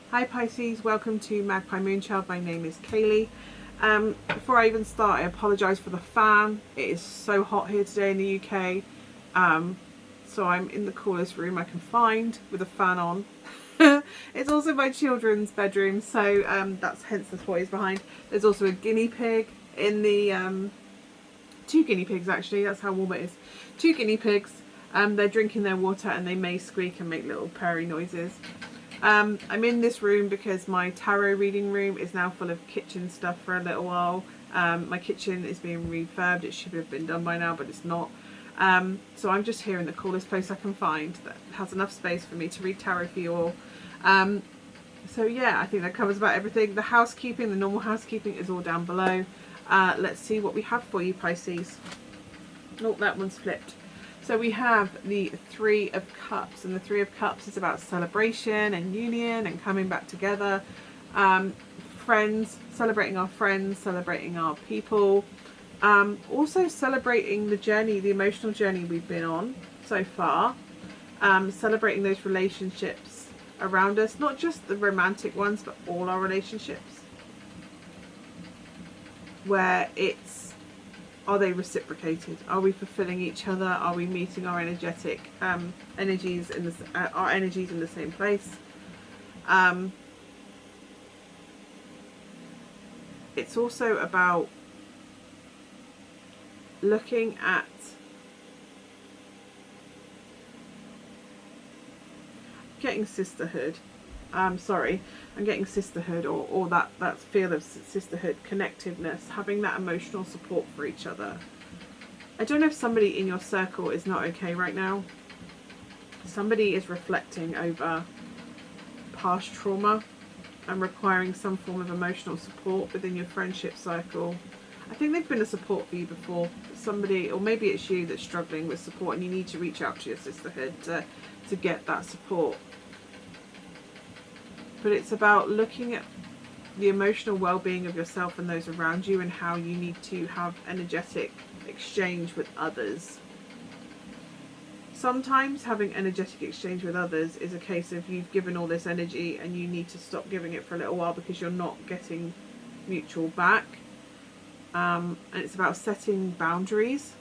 Hi Pisces, welcome to Magpie Moonchild. My name is Kayleigh. Before I even start, I apologise for the fan. It is so hot here today in the UK. So I'm in the coolest room I can find with a fan on. It's also my children's bedroom, so that's hence the toys behind. There's also a guinea pig in the... two guinea pigs actually, that's how warm it is. Two guinea pigs. They're drinking their water and they may squeak and make little purry noises. I'm in this room because my tarot reading room is now full of kitchen stuff for a little while. My kitchen is being refurbed. It should have been done by now, but it's not. So I'm just here in the coolest place I can find that has enough space for me to read tarot for you all. So yeah, I think that covers about everything. The housekeeping, the normal housekeeping is all down below. Let's see what we have for you, Pisces. Oh, that one's flipped. So we have the Three of Cups, and the Three of Cups is about celebration and union and coming back together. Friends, celebrating our friends, celebrating our people. Also celebrating the journey, the emotional journey we've been on so far. Celebrating those relationships around us, not just the romantic ones, but all our relationships. Where it's, are they reciprocated? Are we fulfilling each other? Are we meeting our energetic energies in our energies in the same place? It's also about looking at getting sisterhood. I'm getting sisterhood or that feel of sisterhood, connectiveness, having that emotional support for each other. I don't know if somebody in your circle is not okay right now. Somebody is reflecting over past trauma and requiring some form of emotional support within your friendship cycle. I think they've been a support for you before. Somebody, or maybe it's you that's struggling with support and you need to reach out to your sisterhood to get that support. But it's about looking at the emotional well-being of yourself and those around you and how you need to have energetic exchange with others. Sometimes having energetic exchange with others is a case of you've given all this energy and you need to stop giving it for a little while because you're not getting mutual back. And it's about setting boundaries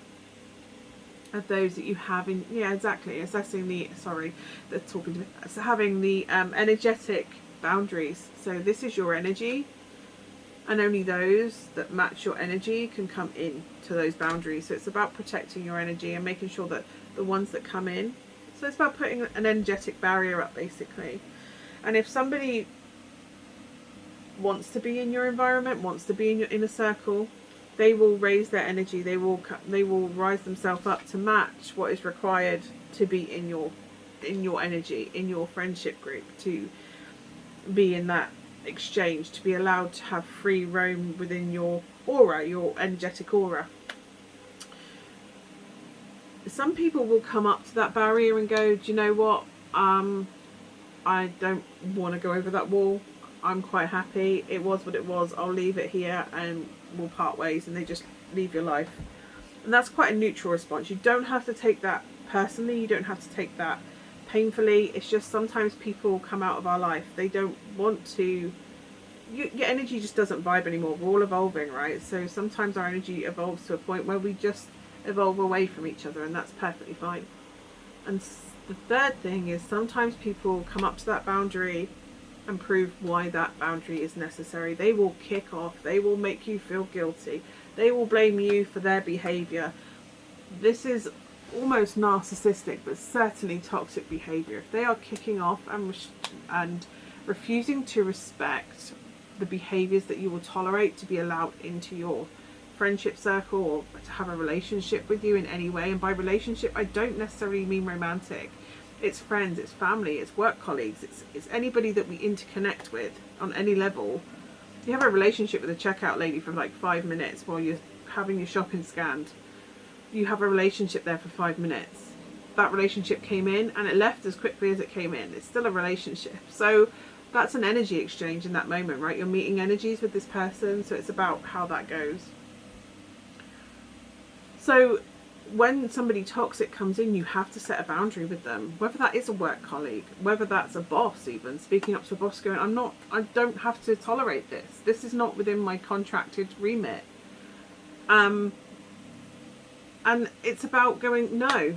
of those that you have in, assessing the, having the energetic boundaries. So this is your energy, and only those that match your energy can come in to those boundaries. So it's about protecting your energy and making sure that the ones that come in, so it's about putting an energetic barrier up basically. And if somebody wants to be in your environment, wants to be in your inner circle, they will raise their energy, they will rise themselves up to match what is required to be in your energy, in your friendship group, to be in that exchange, to be allowed to have free roam within your aura, your energetic aura. Some people will come up to that barrier and go, do you know what, I don't want to go over that wall, I'm quite happy, it was what it was, I'll leave it here and we'll part ways, and they just leave your life. And that's quite a neutral response. You don't have to take that personally, you don't have to take that painfully. It's just sometimes people come out of our life, they don't want to, your energy just doesn't vibe anymore. We're all evolving, right? So sometimes our energy evolves to a point where we just evolve away from each other, and that's perfectly fine. And the third thing is sometimes people come up to that boundary and prove why that boundary is necessary. They will kick off, they will make you feel guilty, they will blame you for their behaviour. This is almost narcissistic, but certainly toxic behaviour. If they are kicking off and refusing to respect the behaviours that you will tolerate to be allowed into your friendship circle or to have a relationship with you in any way, and by relationship I don't necessarily mean romantic, it's friends, it's family, it's work colleagues, it's anybody that we interconnect with on any level. You have a relationship with a checkout lady for like 5 minutes while you're having your shopping scanned. You have a relationship there for 5 minutes. That relationship came in and it left as quickly as it came in. It's still a relationship. So that's an energy exchange in that moment, right? You're meeting energies with this person, so it's about how that goes. So when somebody toxic comes in, you have to set a boundary with them, whether that is a work colleague, whether that's a boss, even speaking up to a boss going, I don't have to tolerate this is not within my contracted remit. And it's about going, no,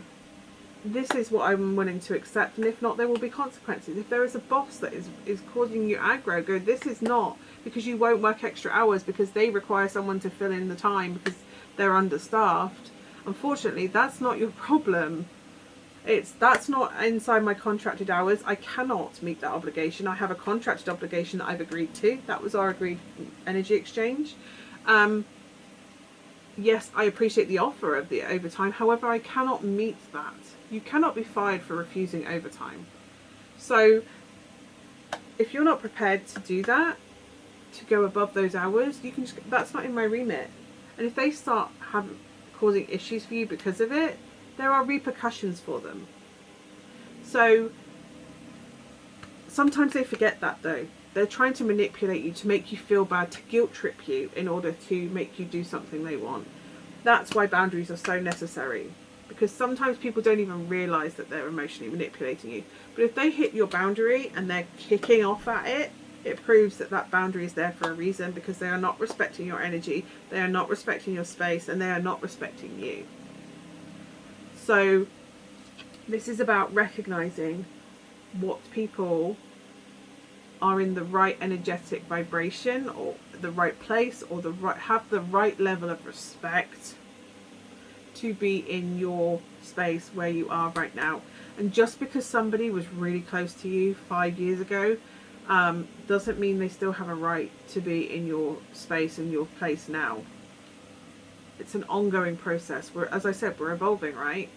this is what I'm willing to accept, and if not, there will be consequences. If there is a boss that is causing you aggro, go, this is not, because you won't work extra hours because they require someone to fill in the time because they're understaffed. Unfortunately, that's not your problem. That's not inside my contracted hours. I cannot meet that obligation. I have a contracted obligation that I've agreed to. That was our agreed energy exchange. Yes, I appreciate the offer of the overtime. However, I cannot meet that. You cannot be fired for refusing overtime. So if you're not prepared to do that, to go above those hours, you can just, that's not in my remit. And if they start causing issues for you because of it, there are repercussions for them. So sometimes they forget that, though. They're trying to manipulate you, to make you feel bad, to guilt trip you in order to make you do something they want. That's why boundaries are so necessary, because sometimes people don't even realise that they're emotionally manipulating you. But if they hit your boundary and they're kicking off at it, it proves that that boundary is there for a reason, because they are not respecting your energy, they are not respecting your space, and they are not respecting you. So this is about recognising what people are in the right energetic vibration, or the right place, or have the right level of respect to be in your space where you are right now. And just because somebody was really close to you 5 years ago doesn't mean they still have a right to be in your space and your place now. It's an ongoing process. As I said, we're evolving, right?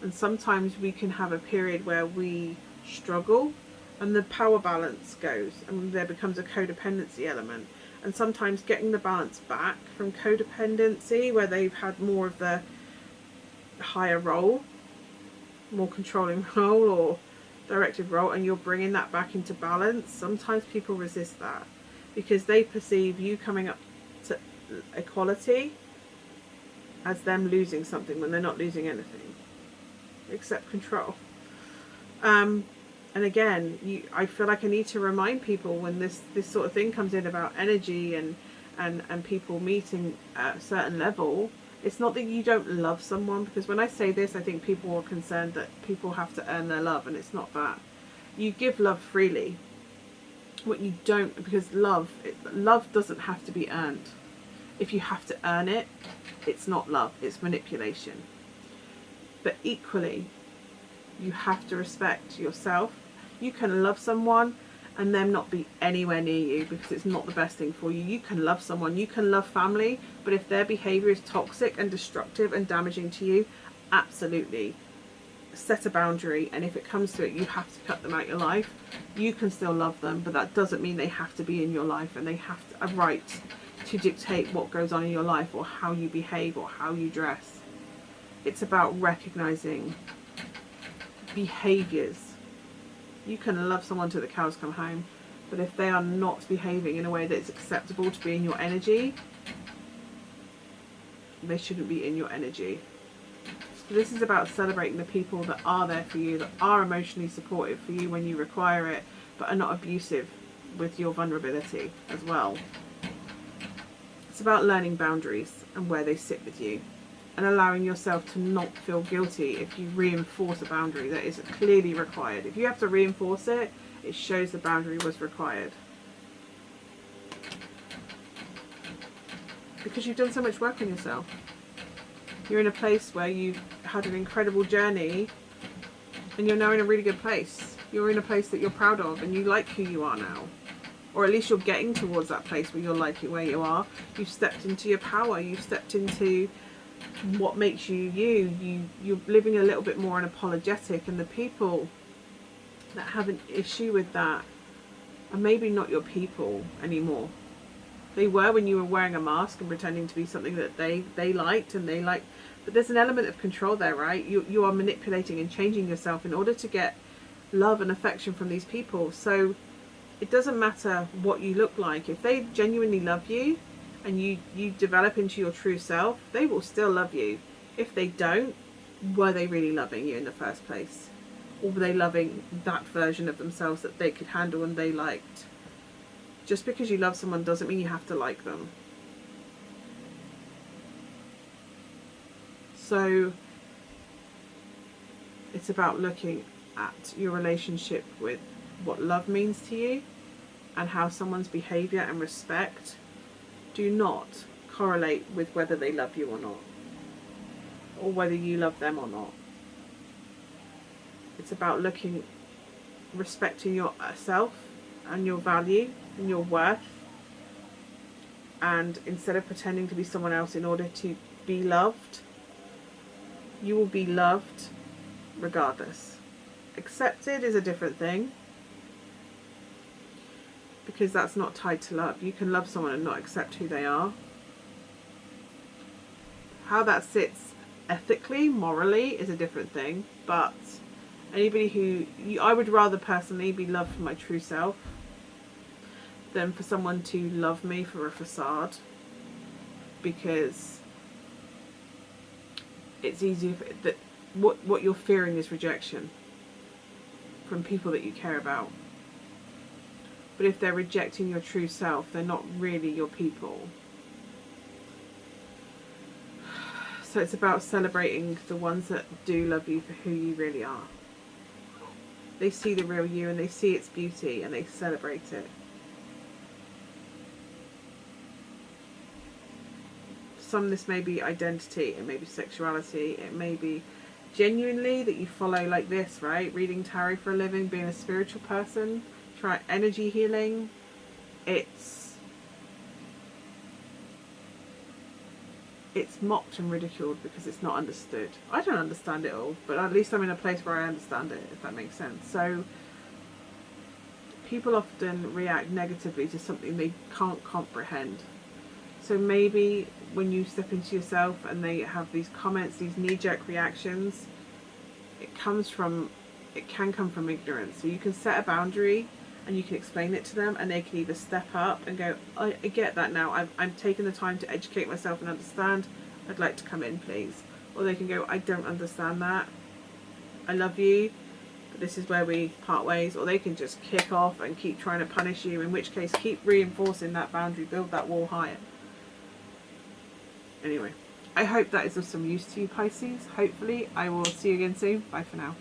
And sometimes we can have a period where we struggle and the power balance goes, and there becomes a codependency element. And sometimes getting the balance back from codependency, where they've had more of the higher role, more controlling role or directive role, and you're bringing that back into balance, sometimes people resist that because they perceive you coming up to equality as them losing something when they're not losing anything except control. And again, I feel like I need to remind people when this sort of thing comes in about energy and people meeting at a certain level, it's not that you don't love someone, because when I say this, I think people are concerned that people have to earn their love, and it's not that. You give love freely. What you don't, because love doesn't have to be earned. If you have to earn it, it's not love, it's manipulation. But equally, you have to respect yourself. You can love someone and them not be anywhere near you because it's not the best thing for you. You can love someone, you can love family, but if their behaviour is toxic and destructive and damaging to you, absolutely set a boundary. And if it comes to it, you have to cut them out your life. You can still love them, but that doesn't mean they have to be in your life and they have a right to dictate what goes on in your life or how you behave or how you dress. It's about recognising behaviours. You can love someone till the cows come home, but if they are not behaving in a way that is acceptable to be in your energy, they shouldn't be in your energy. So this is about celebrating the people that are there for you, that are emotionally supportive for you when you require it, but are not abusive with your vulnerability as well. It's about learning boundaries and where they sit with you, and allowing yourself to not feel guilty if you reinforce a boundary that is clearly required. If you have to reinforce it, it shows the boundary was required. Because you've done so much work on yourself. You're in a place where you've had an incredible journey and you're now in a really good place. You're in a place that you're proud of and you like who you are now. Or at least you're getting towards that place where you're liking where you are. You've stepped into your power. You've stepped into what makes you. You're living a little bit more unapologetic, and the people that have an issue with that are maybe not your people anymore. They were when you were wearing a mask and pretending to be something that they liked, but there's an element of control there, right? You are manipulating and changing yourself in order to get love and affection from these people. So it doesn't matter what you look like. If they genuinely love you and you develop into your true self, they will still love you. If they don't, were they really loving you in the first place? Or were they loving that version of themselves that they could handle and they liked? Just because you love someone doesn't mean you have to like them. So it's about looking at your relationship with what love means to you and how someone's behaviour and respect do not correlate with whether they love you or not, or whether you love them or not. It's about respecting yourself and your value and your worth, and instead of pretending to be someone else in order to be loved, you will be loved regardless. Accepted is a different thing, because that's not tied to love. You can love someone and not accept who they are. How that sits ethically, morally, is a different thing. But anybody I would rather personally be loved for my true self than for someone to love me for a facade, because it's easy that what you're fearing is rejection from people that you care about. But if they're rejecting your true self, they're not really your people. So it's about celebrating the ones that do love you for who you really are. They see the real you and they see its beauty and they celebrate it. For some, this may be identity, it may be sexuality, it may be genuinely that you follow like this, right? Reading tarot for a living, being a spiritual person, try energy healing. It's mocked and ridiculed because it's not understood. I don't understand it all, but at least I'm in a place where I understand it, if that makes sense. So people often react negatively to something they can't comprehend. So maybe when you step into yourself and they have these comments, these knee-jerk reactions, it can come from ignorance. So you can set a boundary and you can explain it to them, and they can either step up and go, I get that now, I'm taking the time to educate myself and understand, I'd like to come in please. Or they can go, I don't understand that, I love you, but this is where we part ways. Or they can just kick off and keep trying to punish you, in which case keep reinforcing that boundary, build that wall higher. Anyway, I hope that is of some use to you, Pisces. Hopefully I will see you again soon. Bye for now.